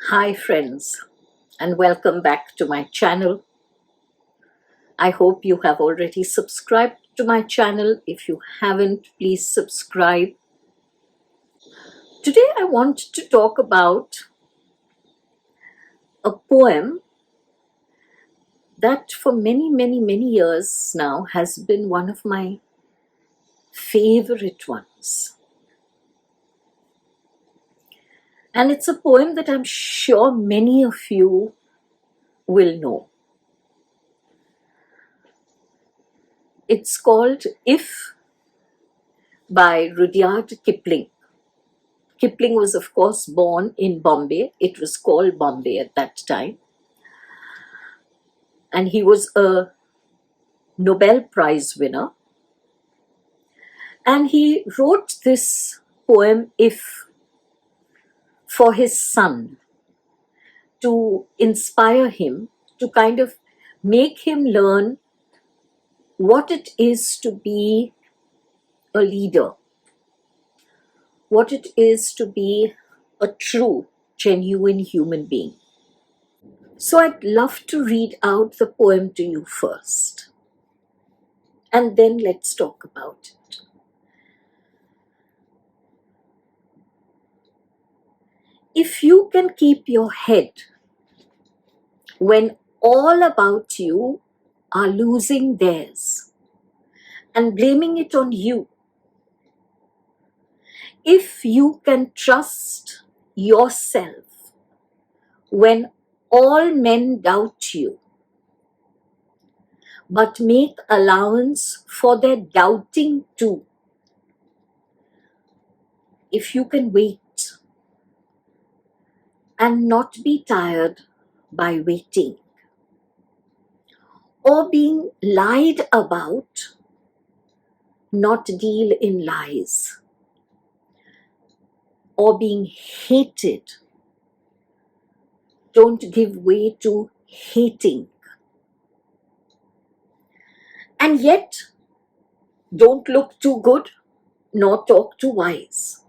Hi friends, and welcome back to my channel. I hope you have already subscribed to my channel. If you haven't, please subscribe. Today I want to talk about a poem that for many years now has been one of my favorite ones. And it's a poem that I'm sure many of you will know. It's called If by Rudyard Kipling. Kipling was, of course, born in Bombay. It was called Bombay at that time. And he was a Nobel Prize winner. And he wrote this poem, If, for his son, to inspire him, to kind of make him learn what it is to be a leader, what it is to be a true, genuine human being. So I'd love to read out the poem to you first, and then let's talk about it. If you can keep your head when all about you are losing theirs and blaming it on you, if you can trust yourself when all men doubt you, but make allowance for their doubting too, if you can wait and not be tired by waiting or being lied about, not deal in lies, or being hated, don't give way to hating. And yet, don't look too good nor talk too wise.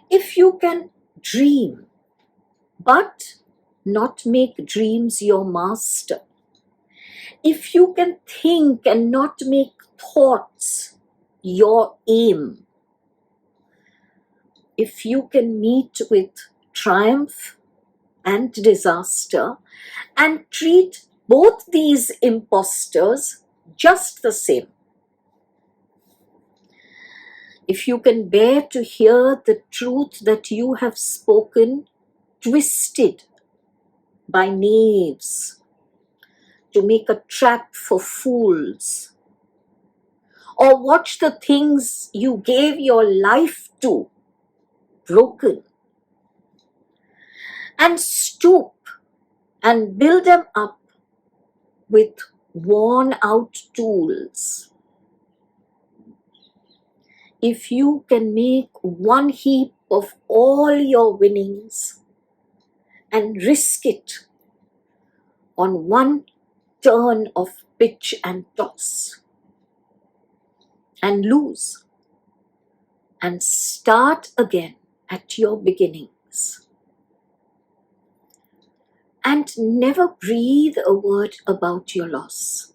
If you can dream, but not make dreams your master, if you can think and not make thoughts your aim, if you can meet with triumph and disaster and treat both these impostors just the same, if you can bear to hear the truth that you have spoken twisted by knaves to make a trap for fools, or watch the things you gave your life to broken, and stoop and build them up with worn out tools, if you can make one heap of all your winnings and risk it on one turn of pitch and toss, and lose and start again at your beginnings, and never breathe a word about your loss,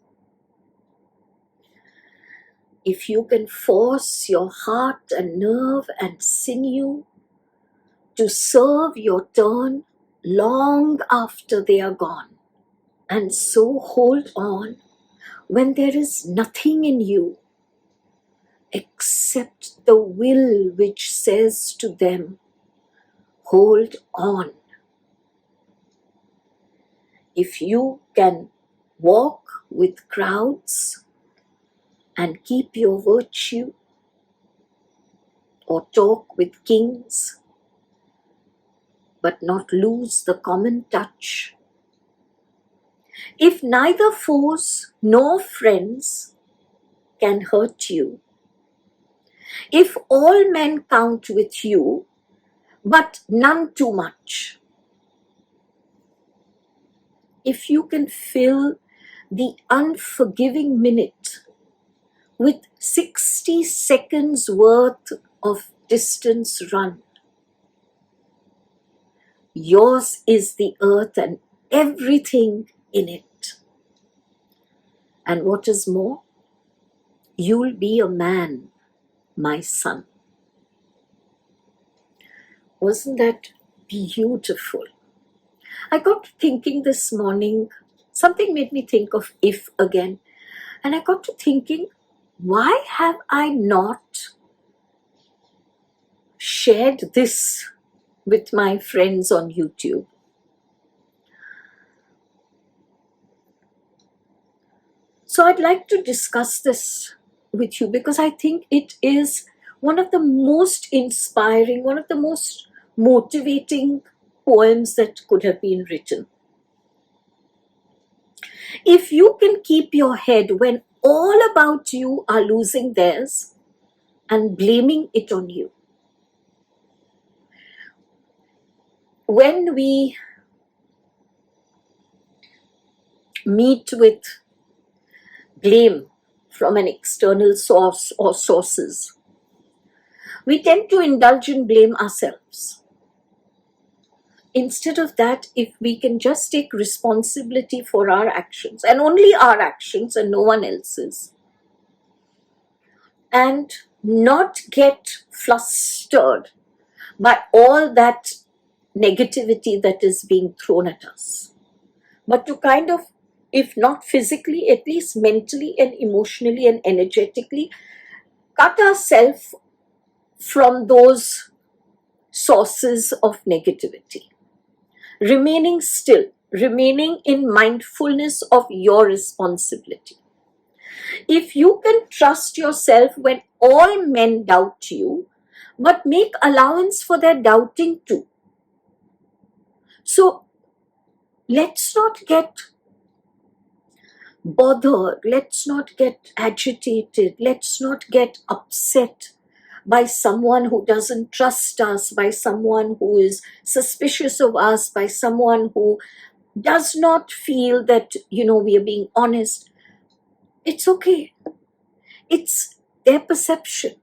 if you can force your heart and nerve and sinew to serve your turn long after they are gone, and so hold on when there is nothing in you except the will which says to them, hold on. If you can walk with crowds and keep your virtue, or talk with kings, but not lose the common touch, if neither foes nor friends can hurt you, if all men count with you, but none too much, if you can fill the unforgiving minute with 60 seconds worth of distance run, Yours is the earth and everything in it. And what is more, you'll be a man, my son. Wasn't that beautiful? I got to thinking this morning, something made me think of if again. And I got to thinking, why have I not shared this with my friends on YouTube? So I'd like to discuss this with you because I think it is one of the most inspiring, one of the most motivating poems that could have been written. If you can keep your head when all about you are losing theirs and blaming it on you. When we meet with blame from an external source or sources, we tend to indulge in blame ourselves. Instead of that, if we can just take responsibility for our actions, and only our actions and no one else's, and not get flustered by all that negativity that is being thrown at us, but to kind of, if not physically, at least mentally and emotionally and energetically, cut ourselves from those sources of negativity. Remaining still, remaining in mindfulness of your responsibility. If you can trust yourself when all men doubt you, but make allowance for their doubting too. So let's not get bothered, let's not get agitated, let's not get upset by someone who doesn't trust us, by someone who is suspicious of us, by someone who does not feel that, we are being honest. It's okay. It's their perception.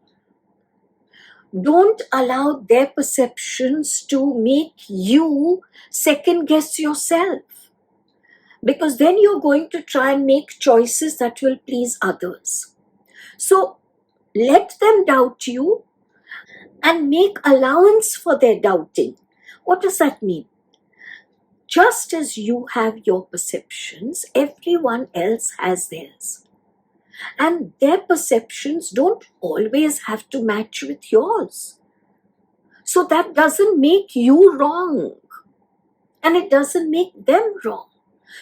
Don't allow their perceptions to make you second guess yourself, because then you're going to try and make choices that will please others. So let them doubt you and make allowance for their doubting. What does that mean? Just as you have your perceptions, everyone else has theirs. And their perceptions don't always have to match with yours. So that doesn't make you wrong. And it doesn't make them wrong.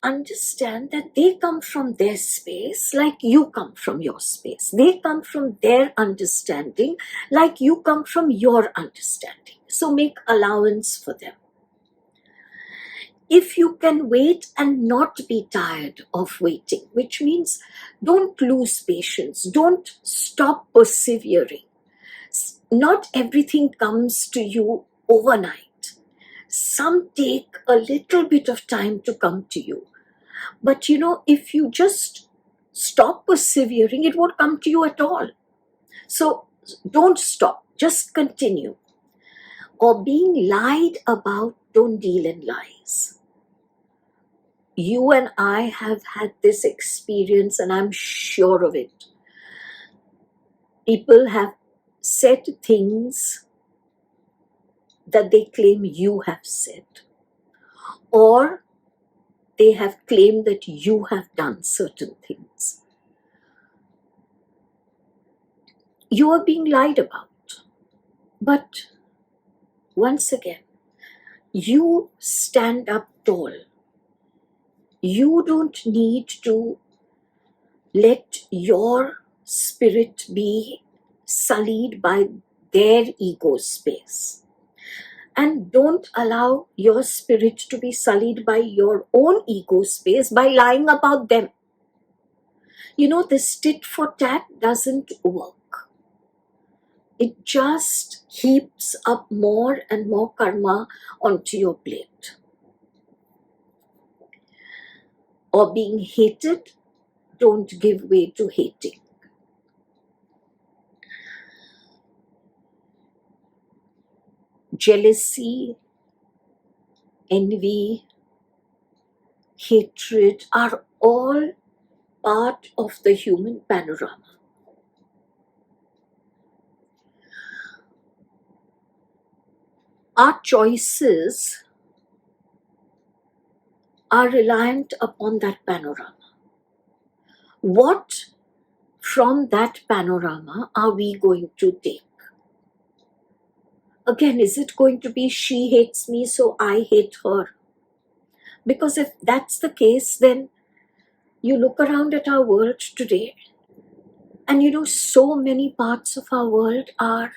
Understand that they come from their space like you come from your space. They come from their understanding like you come from your understanding. So make allowance for them. If you can wait and not be tired of waiting, which means don't lose patience, don't stop persevering. Not everything comes to you overnight. Some take a little bit of time to come to you. But if you just stop persevering, it won't come to you at all. So don't stop, just continue. Or being lied about, don't deal in lies. You and I have had this experience, and I'm sure of it. People have said things that they claim you have said, or they have claimed that you have done certain things. You are being lied about. But once again, you stand up tall. You don't need to let your spirit be sullied by their ego space. And don't allow your spirit to be sullied by your own ego space by lying about them. This tit for tat doesn't work. It just heaps up more and more karma onto your plate. Or being hated, don't give way to hating. Jealousy envy, hatred are all part of the human panorama. Our choices are reliant upon that panorama. What from that panorama are we going to take? Again, is it going to be she hates me, so I hate her? Because if that's the case, then you look around at our world today, and so many parts of our world are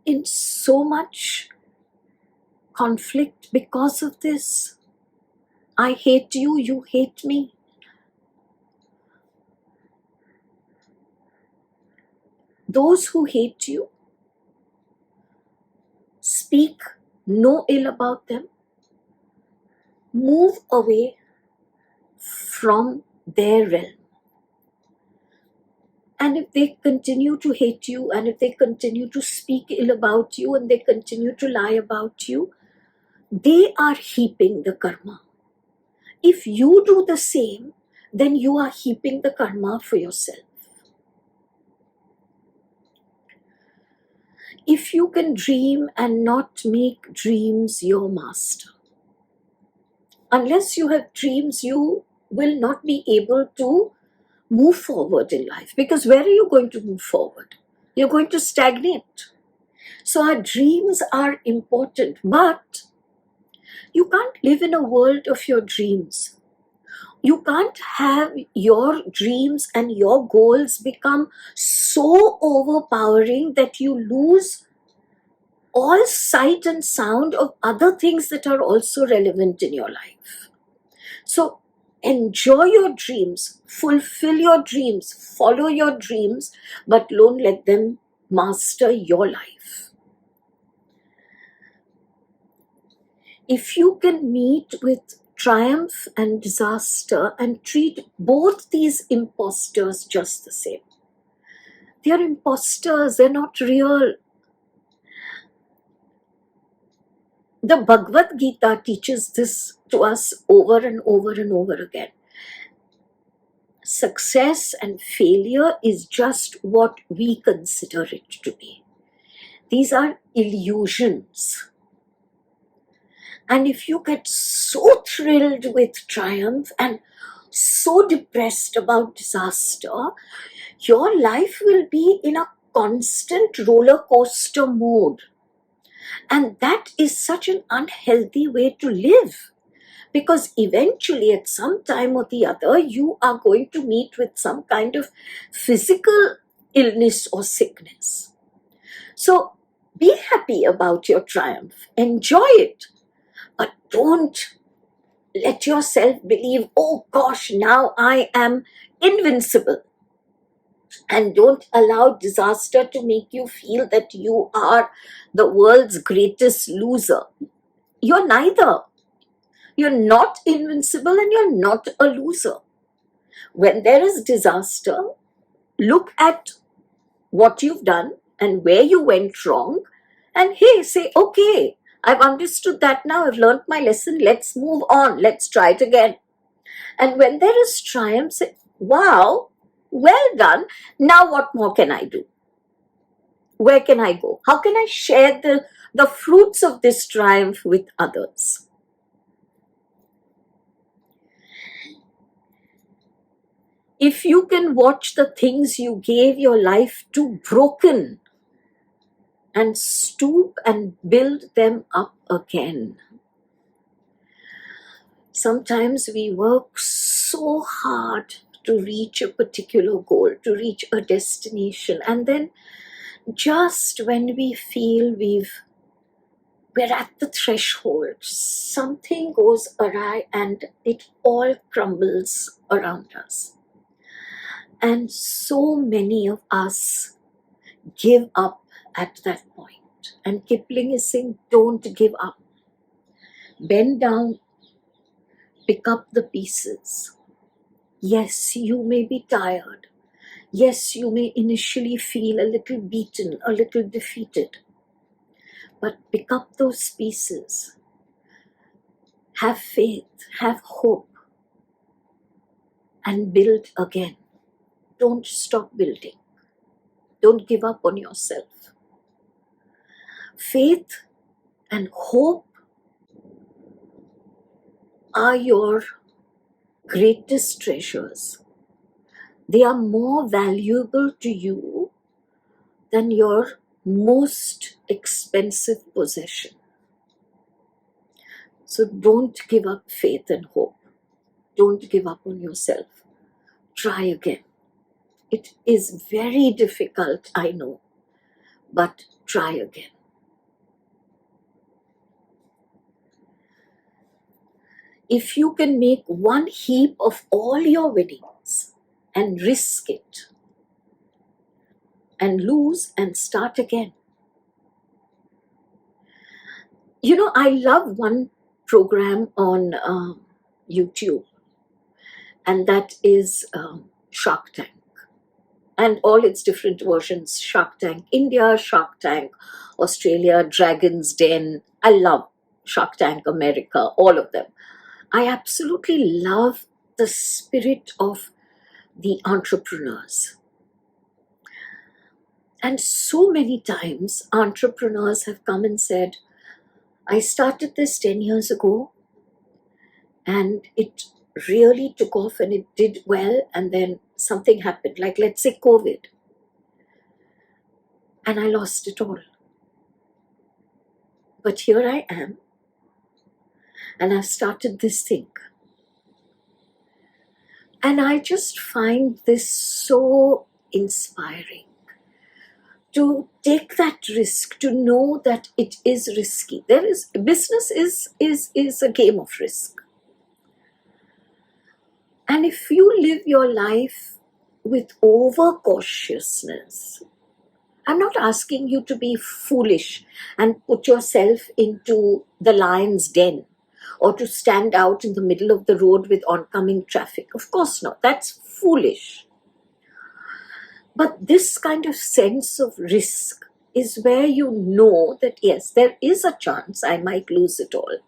in so much conflict because of this. I hate you, you hate me. Those who hate you, speak no ill about them, move away from their realm. And if they continue to hate you, and if they continue to speak ill about you, and they continue to lie about you, they are heaping the karma. If you do the same, then you are heaping the karma for yourself. If you can dream and not make dreams your master, unless you have dreams, you will not be able to move forward in life. Because where are you going to move forward? You're going to stagnate. So our dreams are important, but you can't live in a world of your dreams. You can't have your dreams and your goals become so overpowering that you lose all sight and sound of other things that are also relevant in your life. So enjoy your dreams, fulfill your dreams, follow your dreams, but don't let them master your life. If you can meet with triumph and disaster and treat both these imposters just the same. They are imposters, they're not real. The Bhagavad Gita teaches this to us over and over and over again. Success and failure is just what we consider it to be. These are illusions. And if you get so thrilled with triumph and so depressed about disaster, your life will be in a constant roller coaster mode. And that is such an unhealthy way to live, because eventually at some time or the other, you are going to meet with some kind of physical illness or sickness. So be happy about your triumph, enjoy it, but don't let yourself believe, oh gosh, now I am invincible. And don't allow disaster to make you feel that you are the world's greatest loser. You're neither. You're not invincible and you're not a loser. When there is disaster, look at what you've done and where you went wrong, and hey, say, okay, I've understood that now, I've learned my lesson, let's move on, let's try it again. And when there is triumph, say, wow, well done, now what more can I do? Where can I go? How can I share the fruits of this triumph with others? If you can watch the things you gave your life to broken and stoop and build them up again. Sometimes we work so hard to reach a particular goal, to reach a destination, and then just when we feel we're at the threshold, something goes awry and it all crumbles around us. And so many of us give up at that point. And Kipling is saying, don't give up. Bend down, pick up the pieces. Yes, you may be tired. Yes, you may initially feel a little beaten, a little defeated. but pick up those pieces. Have faith, have hope, and build again. Don't stop building. Don't give up on yourself. Faith and hope are your greatest treasures. They are more valuable to you than your most expensive possession. So don't give up faith and hope. Don't give up on yourself. Try again. It is very difficult, I know, but try again. If you can make one heap of all your winnings and risk it and lose and start again. You know, I love one program on YouTube, and that is Shark Tank. And all its different versions, Shark Tank India, Shark Tank Australia, Dragon's Den. I love Shark Tank America, all of them. I absolutely love the spirit of the entrepreneurs. And so many times entrepreneurs have come and said, I started this 10 years ago and it really took off and it did well, and then something happened, like let's say COVID, and I lost it all. But here I am, and I've started this thing. And I just find this so inspiring, to take that risk, to know that it is risky. Business is a game of risk. And if you live your life with over-cautiousness, I'm not asking you to be foolish and put yourself into the lion's den or to stand out in the middle of the road with oncoming traffic. Of course not. That's foolish. But this kind of sense of risk is where you know that, yes, there is a chance I might lose it all.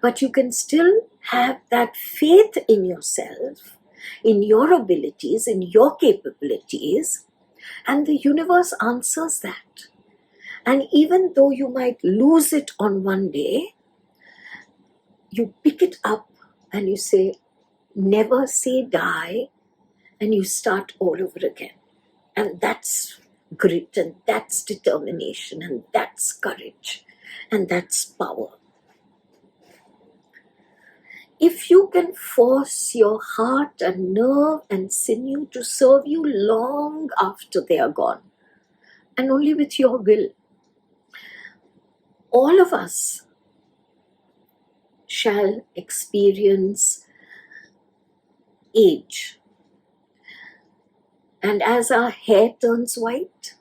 But you can still have that faith in yourself, in your abilities, in your capabilities, and the universe answers that. And even though you might lose it on one day, you pick it up and you say, never say die, and you start all over again. And that's grit, and that's determination, and that's courage, and that's power. If you can force your heart and nerve and sinew to serve you long after they are gone, and only with your will, all of us shall experience age. And as our hair turns white,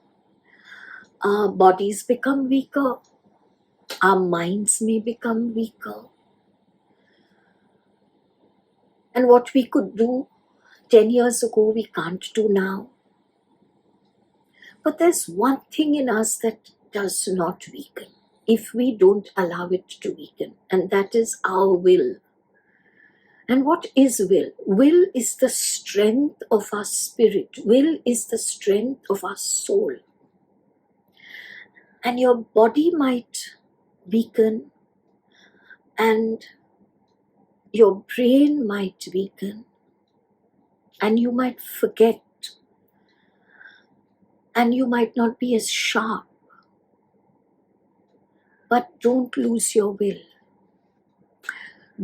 our bodies become weaker, our minds may become weaker. And what we could do 10 years ago, we can't do now. But there's one thing in us that does not weaken if we don't allow it to weaken, and that is our will. And what is will? Will is the strength of our spirit. Will is the strength of our soul. And your body might weaken, and your brain might weaken, and you might forget, and you might not be as sharp. But don't lose your will.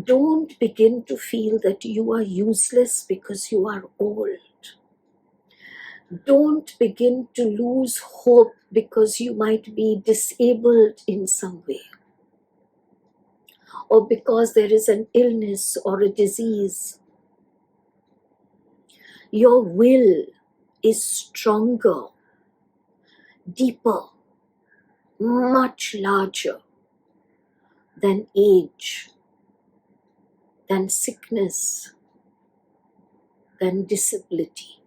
Don't begin to feel that you are useless because you are old. Don't begin to lose hope because you might be disabled in some way, or because there is an illness or a disease. Your will is stronger, deeper, much larger than age, than sickness, than disability.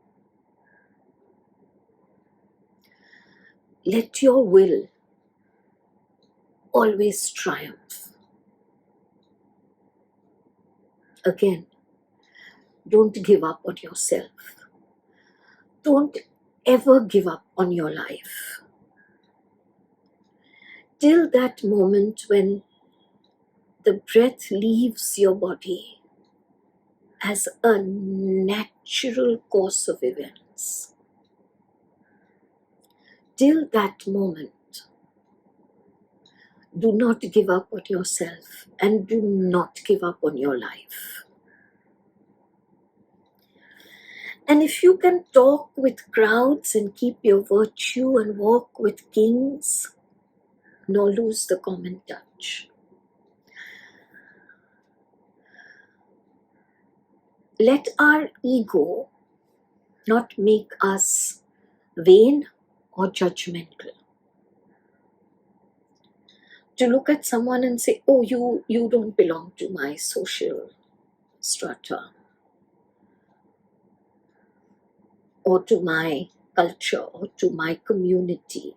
Let your will always triumph. Again, don't give up on yourself. Don't ever give up on your life. Till that moment when the breath leaves your body as a natural course of events. Till that moment, do not give up on yourself and do not give up on your life. And if you can talk with crowds and keep your virtue and walk with kings, nor lose the common touch. Let our ego not make us vain or judgmental. To look at someone and say, oh, you don't belong to my social strata or to my culture or to my community.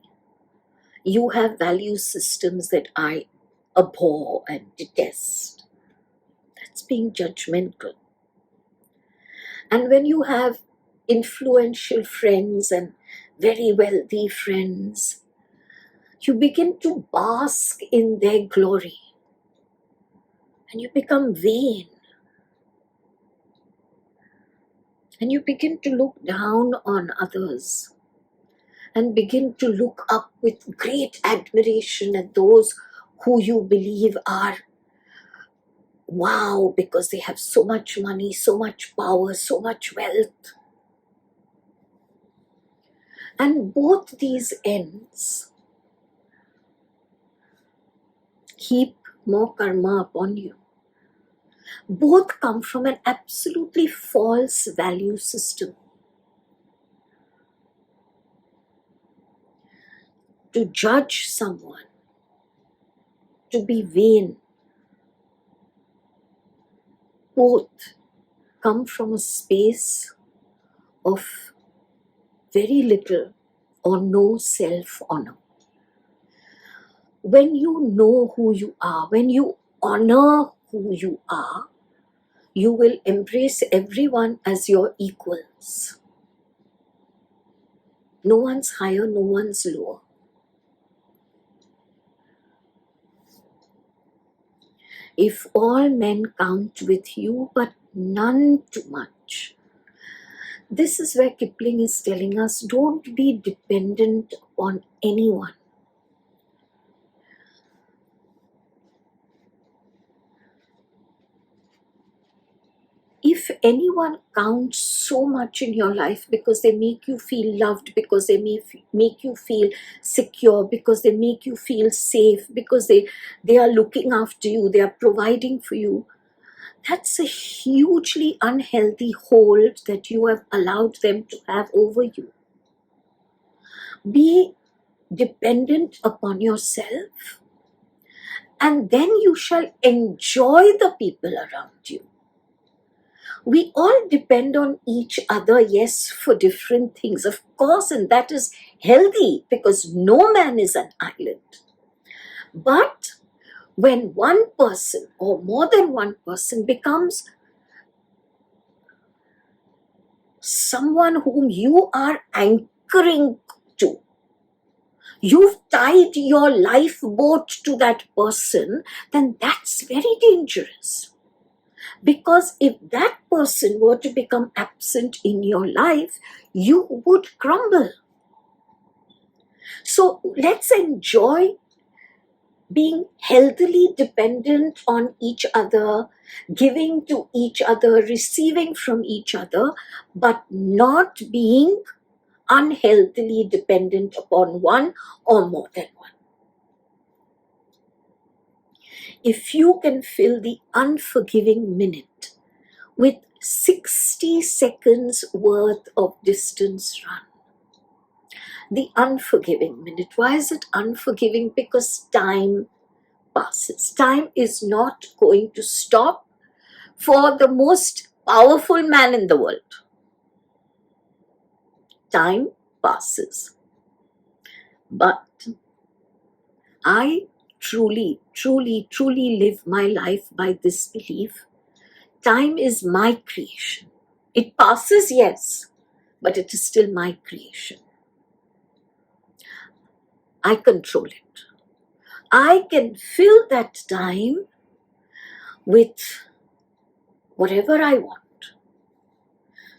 You have value systems that I abhor and detest. That's being judgmental. And when you have influential friends and very wealthy friends, you begin to bask in their glory and you become vain. And you begin to look down on others and begin to look up with great admiration at those who you believe are wow, because they have so much money, so much power, so much wealth. And both these ends heap more karma upon you. Both come from an absolutely false value system. To judge someone, to be vain, both come from a space of very little or no self-honor. When you know who you are, when you honor who you are, you will embrace everyone as your equals. No one's higher, no one's lower. If all men count with you, but none too much. This is where Kipling is telling us, don't be dependent on anyone. If anyone counts so much in your life because they make you feel loved, because they make you feel secure, because they make you feel safe, because they are looking after you, they are providing for you, that's a hugely unhealthy hold that you have allowed them to have over you. Be dependent upon yourself, and then you shall enjoy the people around you. We all depend on each other, yes, for different things, of course, and that is healthy because no man is an island. But when one person or more than one person becomes someone whom you are anchoring to, you've tied your lifeboat to that person, then that's very dangerous. Because if that person were to become absent in your life, you would crumble. So let's enjoy being healthily dependent on each other, giving to each other, receiving from each other, but not being unhealthily dependent upon one or more than one. If you can fill the unforgiving minute with 60 seconds worth of distance run. The unforgiving minute. Why is it unforgiving? Because time passes. Time is not going to stop for the most powerful man in the world. Time passes. But I truly, truly, truly live my life by this belief. Time is my creation. It passes, yes, but it is still my creation. I control it. I can fill that time with whatever I want.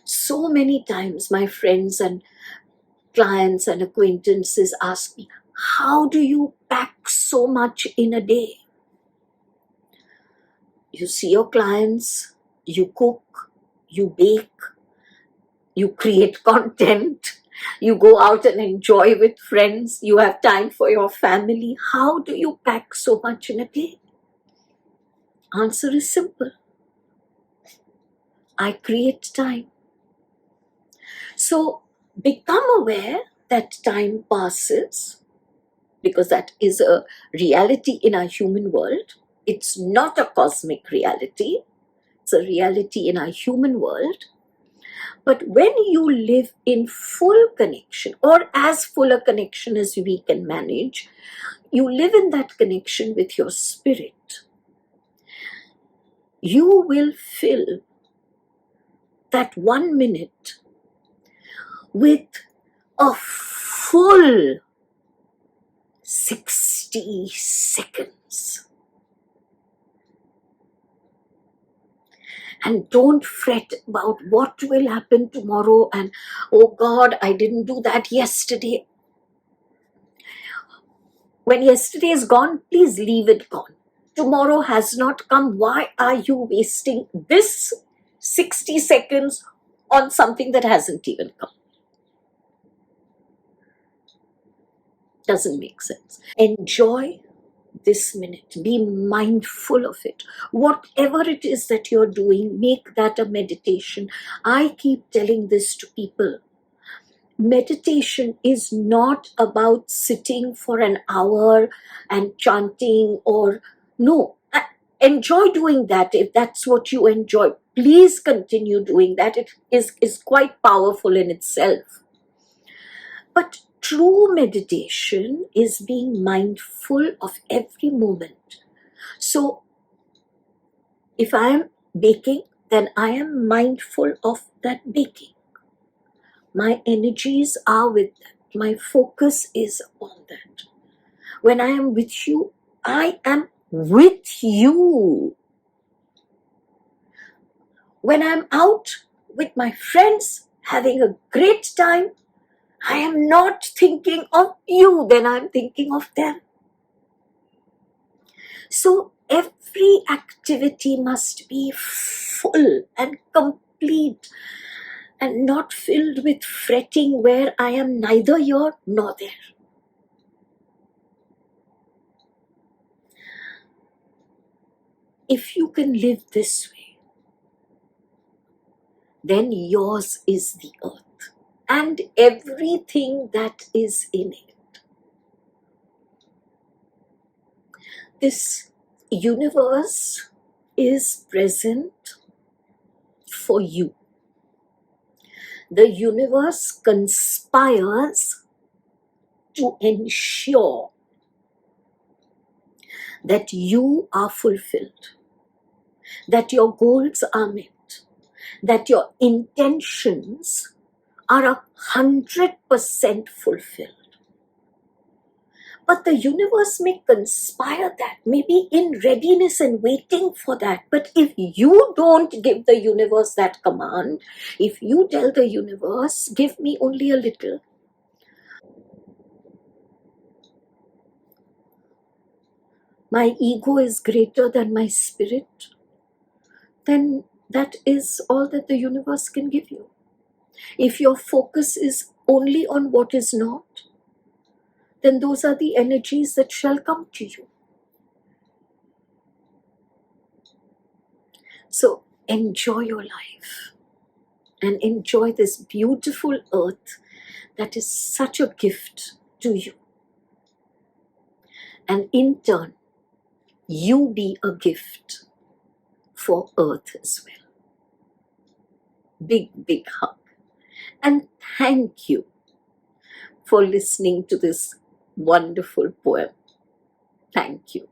So many times my friends and clients and acquaintances ask me, how do you pack so much in a day? You see your clients, you cook, you bake, you create content, you go out and enjoy with friends, you have time for your family. How do you pack so much in a day? Answer is simple. I create time. So become aware that time passes, because that is a reality in our human world. It's not a cosmic reality. It's a reality in our human world. But when you live in full connection, or as full a connection as we can manage, you live in that connection with your spirit, you will fill that 1 minute with a full 60 seconds. And don't fret about what will happen tomorrow and, oh God, I didn't do that yesterday. When yesterday is gone, please leave it gone. Tomorrow has not come. Why are you wasting this 60 seconds on something that hasn't even come? Doesn't make sense. Enjoy this minute. Be mindful of it. Whatever it is that you're doing, make that a meditation. I keep telling this to people. Meditation is not about sitting for an hour and chanting, or no. Enjoy doing that. If that's what you enjoy, please continue doing that. It is quite powerful in itself. But true meditation is being mindful of every moment. So if I am baking, then I am mindful of that baking. My energies are with that. My focus is on that. When I am with you, I am with you. When I'm out with my friends having a great time, I am not thinking of you, then I'm thinking of them. So every activity must be full and complete and not filled with fretting where I am neither here nor there. If you can live this way, then yours is the earth and everything that is in it. This universe is present for you. The universe conspires to ensure that you are fulfilled, that your goals are met, that your intentions are 100% fulfilled. But the universe may conspire that, maybe in readiness and waiting for that. But if you don't give the universe that command, if you tell the universe, give me only a little, my ego is greater than my spirit, then that is all that the universe can give you. If your focus is only on what is not, then those are the energies that shall come to you. So enjoy your life and enjoy this beautiful earth that is such a gift to you. And in turn, you be a gift for earth as well. Big, big hug. And thank you for listening to this wonderful poem. Thank you.